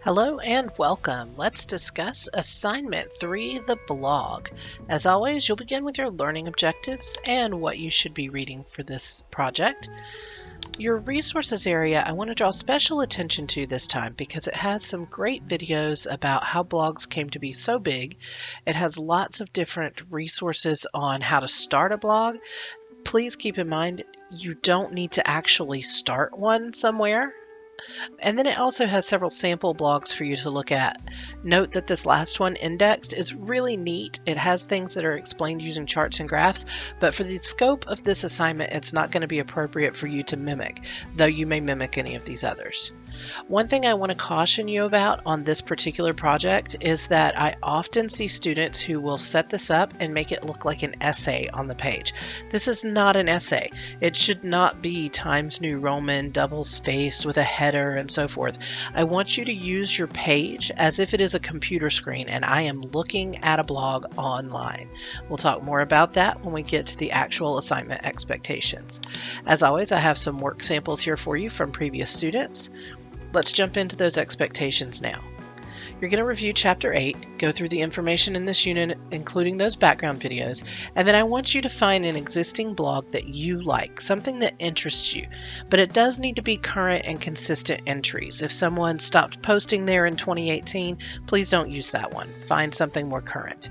Hello and welcome. Let's discuss Assignment 3, the blog. As always, you'll begin with your learning objectives and what you should be reading for this project. Your resources area I want to draw special attention to this time because it has some great videos about how blogs came to be so big. It has lots of different resources on how to start a blog. Please keep in mind you don't need to actually start one somewhere. And then it also has several sample blogs for you to look at. Note that this last one, Indexed, is really neat. It has things that are explained using charts and graphs, but for the scope of this assignment, it's not going to be appropriate for you to mimic, though you may mimic any of these others. One thing I want to caution you about on this particular project is that I often see students who will set this up and make it look like an essay on the page. This is not an essay. It should not be Times New Roman, double-spaced with a header and so forth. I want you to use your page as if it is a computer screen and I am looking at a blog online. We'll talk more about that when we get to the actual assignment expectations. As always, I have some work samples here for you from previous students. Let's jump into those expectations now. You're going to review Chapter 8, go through the information in this unit, including those background videos, and then I want you to find an existing blog that you like, something that interests you. But it does need to be current and consistent entries. If someone stopped posting there in 2018, please don't use that one. Find something more current.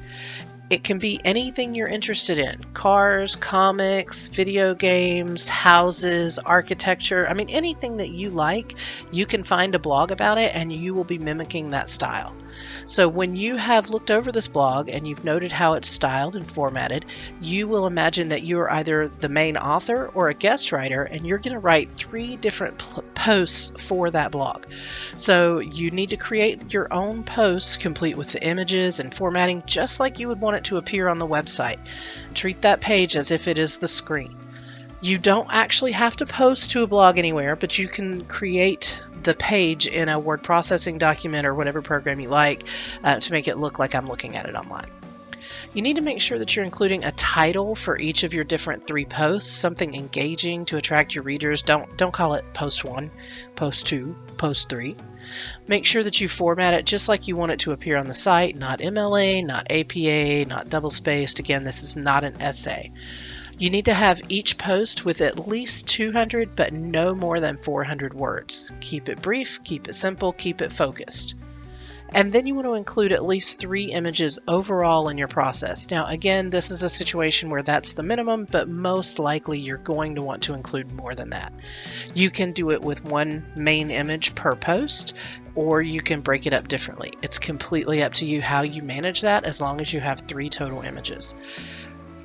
It can be anything you're interested in. Cars, comics, video games, houses, architecture. I mean, anything that you like, you can find a blog about it and you will be mimicking that style. So when you have looked over this blog and you've noted how it's styled and formatted, you will imagine that you are either the main author or a guest writer, and you're going to write 3 different posts for that blog. So you need to create your own posts complete with the images and formatting just like you would want it to appear on the website. Treat that page as if it is the screen. You don't actually have to post to a blog anywhere, but you can create the page in a word processing document or whatever program you like to make it look like I'm looking at it online. You need to make sure that you're including a title for each of your different 3 posts, something engaging to attract your readers. Don't call it post 1, post 2, post 3. Make sure that you format it just like you want it to appear on the site, not MLA, not APA, not double-spaced. Again, this is not an essay. You need to have each post with at least 200, but no more than 400 words. Keep it brief, keep it simple, keep it focused. And then you want to include at least 3 images overall in your process. Now, again, this is a situation where that's the minimum, but most likely you're going to want to include more than that. You can do it with 1 main image per post, or you can break it up differently. It's completely up to you how you manage that, as long as you have 3 total images.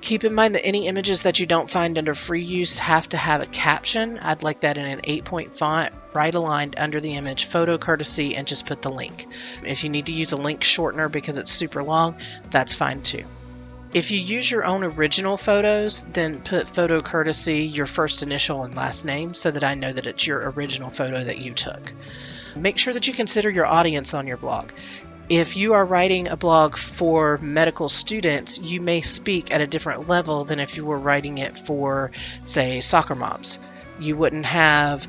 Keep in mind that any images that you don't find under free use have to have a caption. I'd like that in an 8-point font, right aligned under the image, photo courtesy, and just put the link. If you need to use a link shortener because it's super long, that's fine too. If you use your own original photos, then put photo courtesy, your first initial and last name, so that I know that it's your original photo that you took. Make sure that you consider your audience on your blog. If you are writing a blog for medical students, you may speak at a different level than if you were writing it for, say, soccer moms. You wouldn't have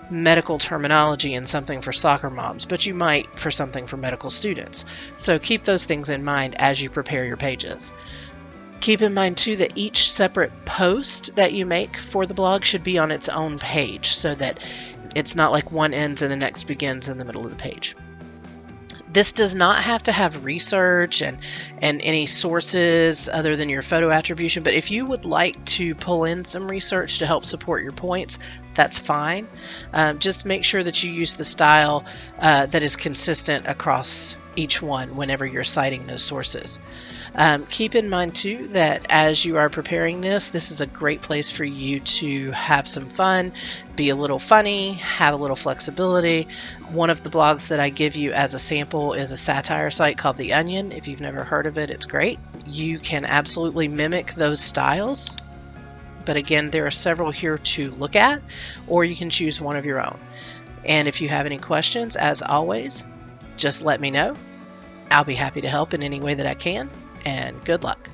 medical terminology in something for soccer moms, but you might for something for medical students. So keep those things in mind as you prepare your pages. Keep in mind, too, that each separate post that you make for the blog should be on its own page so that it's not like one ends and the next begins in the middle of the page. This does not have to have research and any sources other than your photo attribution, but if you would like to pull in some research to help support your points, that's fine. Just make sure that you use the style that is consistent across each one whenever you're citing those sources. Keep in mind too that as you are preparing this is a great place for you to have some fun, be a little funny, have a little flexibility. One of the blogs that I give you as a sample is a satire site called The Onion. If you've never heard of it, it's great. You can absolutely mimic those styles, but again, there are several here to look at, or you can choose one of your own. And if you have any questions, as always, just let me know. I'll be happy to help in any way that I can, and good luck.